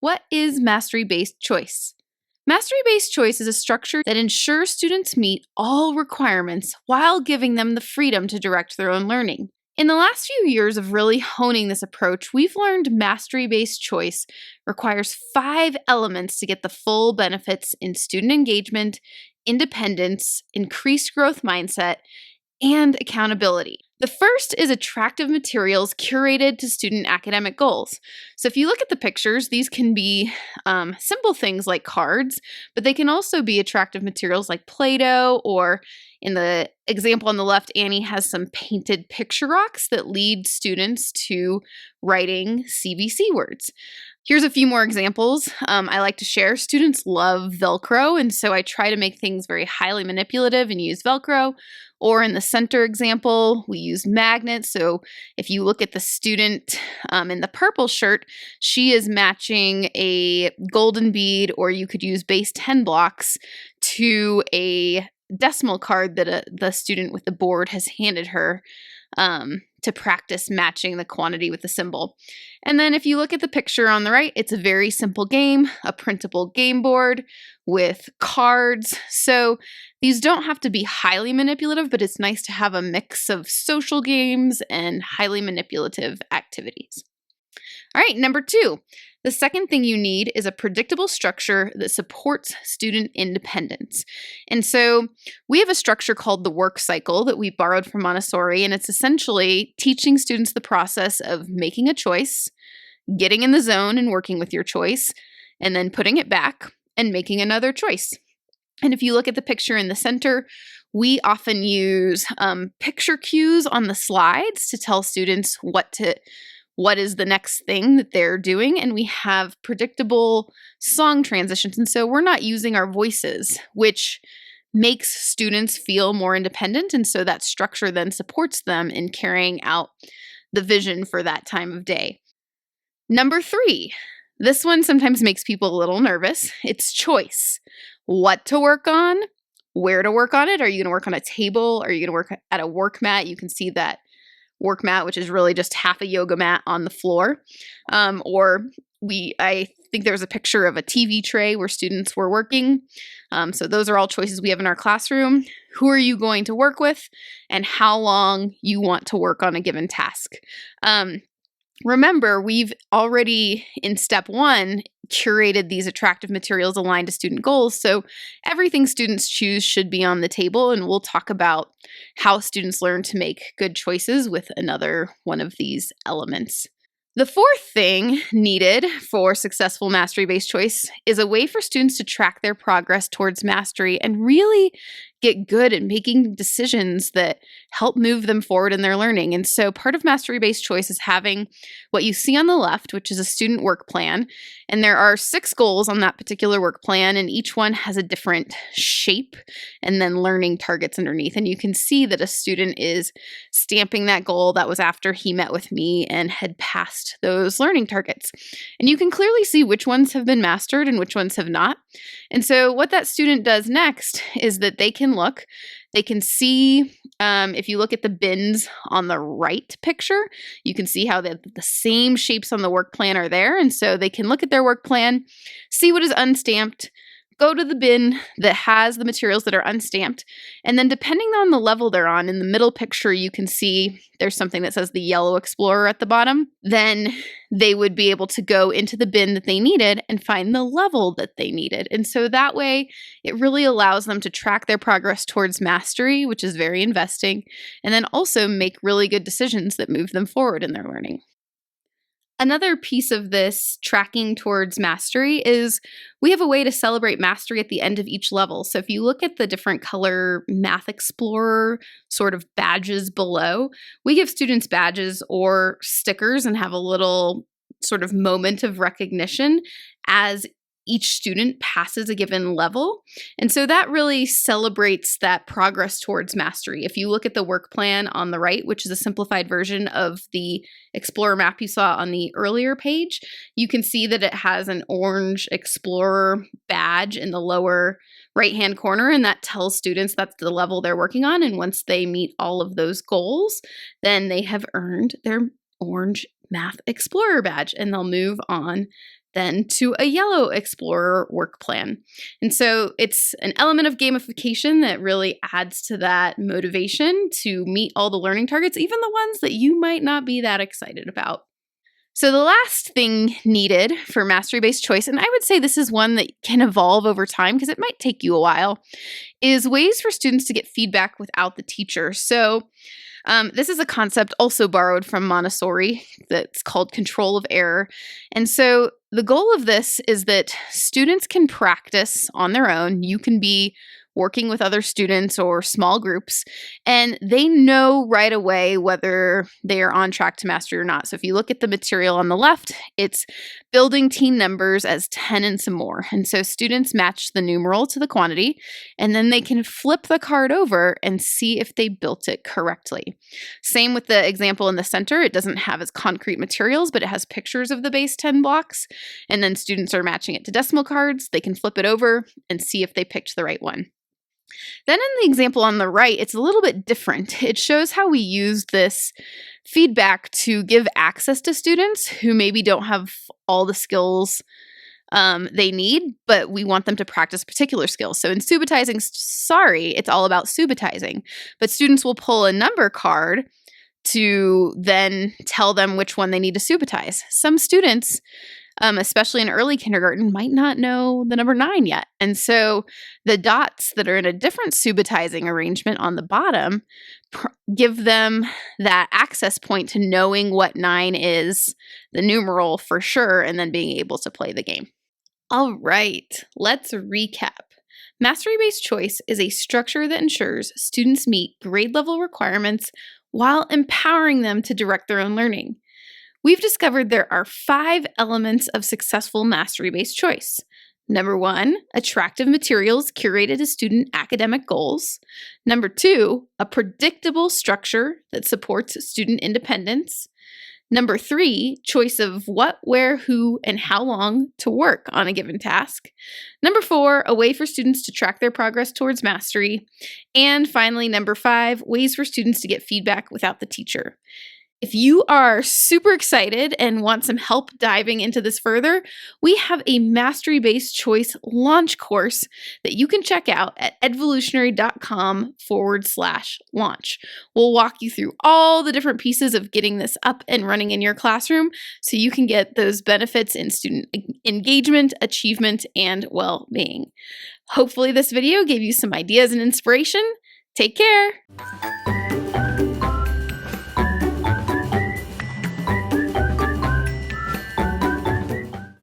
What is mastery-based choice? Mastery-based choice is a structure that ensures students meet all requirements while giving them the freedom to direct their own learning. In the last few years of really honing this approach, we've learned mastery-based choice requires 5 elements to get the full benefits in student engagement, independence, increased growth mindset, and accountability. The first is attractive materials curated to student academic goals. So if you look at the pictures, these can be simple things like cards, but they can also be attractive materials like Play-Doh, or in the example on the left, Annie has some painted picture rocks that lead students to writing CVC words. Here's a few more examples I like to share. Students love Velcro, and so I try to make things very highly manipulative and use Velcro. Or in the center example, we use magnets. So if you look at the student in the purple shirt, she is matching a golden bead, or you could use base 10 blocks to a decimal card that the student with the board has handed her to practice matching the quantity with the symbol. And then if you look at the picture on the right, it's a very simple game, a printable game board with cards. So these don't have to be highly manipulative, but it's nice to have a mix of social games and highly manipulative activities. All right, number 2. The second thing you need is a predictable structure that supports student independence. And so we have a structure called the work cycle that we borrowed from Montessori, and it's essentially teaching students the process of making a choice, getting in the zone and working with your choice, and then putting it back and making another choice. And if you look at the picture in the center, we often use picture cues on the slides to tell students what is the next thing that they're doing, and we have predictable song transitions. And so we're not using our voices, which makes students feel more independent, and so that structure then supports them in carrying out the vision for that time of day. Number 3, this one sometimes makes people a little nervous. It's choice. What to work on, where to work on it. Are you going to work on a table? Are you going to work at a work mat? You can see that work mat, which is really just half a yoga mat on the floor. I think there was a picture of a TV tray where students were working. So those are all choices we have in our classroom. Who are you going to work with, and how long you want to work on a given task. Remember, we've already, in step 1, curated these attractive materials aligned to student goals. So everything students choose should be on the table, and we'll talk about how students learn to make good choices with another one of these elements. The fourth thing needed for successful mastery-based choice is a way for students to track their progress towards mastery and really get good at making decisions that help move them forward in their learning. And so part of mastery-based choice is having what you see on the left, which is a student work plan. And there are 6 goals on that particular work plan, and each one has a different shape and then learning targets underneath. And you can see that a student is stamping that goal. That was after he met with me and had passed those learning targets. And you can clearly see which ones have been mastered and which ones have not. And so what that student does next is that they can see, if you look at the bins on the right picture, you can see how the same shapes on the work plan are there. And so they can look at their work plan, see what is unstamped, go to the bin that has the materials that are unstamped, and then depending on the level they're on, in the middle picture you can see there's something that says the yellow explorer at the bottom. Then they would be able to go into the bin that they needed and find the level that they needed. And so that way it really allows them to track their progress towards mastery, which is very investing, and then also make really good decisions that move them forward in their learning. Another piece of this tracking towards mastery is we have a way to celebrate mastery at the end of each level. So if you look at the different color Math Explorer sort of badges below, we give students badges or stickers and have a little sort of moment of recognition as each student passes a given level. And so that really celebrates that progress towards mastery. If you look at the work plan on the right, which is a simplified version of the Explorer map you saw on the earlier page, you can see that it has an orange Explorer badge in the lower right-hand corner, and that tells students that's the level they're working on. And once they meet all of those goals, then they have earned their orange Math Explorer badge, and they'll move on then to a Yellow Explorer work plan. And so it's an element of gamification that really adds to that motivation to meet all the learning targets, even the ones that you might not be that excited about. So the last thing needed for mastery-based choice, and I would say this is one that can evolve over time because it might take you a while, is ways for students to get feedback without the teacher. So this is a concept also borrowed from Montessori that's called control of error. And so the goal of this is that students can practice on their own. You can be working with other students or small groups, and they know right away whether they are on track to mastery or not. So if you look at the material on the left, it's building teen numbers as 10 and some more. And so students match the numeral to the quantity, and then they can flip the card over and see if they built it correctly. Same with the example in the center. It doesn't have as concrete materials, but it has pictures of the base 10 blocks, and then students are matching it to decimal cards. They can flip it over and see if they picked the right one. Then in the example on the right, it's a little bit different. It shows how we use this feedback to give access to students who maybe don't have all the skills they need, but we want them to practice particular skills. So in subitizing, it's all about subitizing, but students will pull a number card to then tell them which one they need to subitize. Some students, especially in early kindergarten, might not know the number 9 yet. And so the dots that are in a different subitizing arrangement on the bottom give them that access point to knowing what 9 is, the numeral for sure, and then being able to play the game. All right, let's recap. Mastery-based choice is a structure that ensures students meet grade level requirements while empowering them to direct their own learning. We've discovered there are 5 elements of successful mastery-based choice. Number 1, attractive materials curated to student academic goals. Number 2, a predictable structure that supports student independence. Number 3, choice of what, where, who, and how long to work on a given task. Number 4, a way for students to track their progress towards mastery. And finally, number 5, ways for students to get feedback without the teacher. If you are super excited and want some help diving into this further, we have a mastery-based choice launch course that you can check out at edvolutionary.com/launch. We'll walk you through all the different pieces of getting this up and running in your classroom so you can get those benefits in student engagement, achievement, and well-being. Hopefully this video gave you some ideas and inspiration. Take care.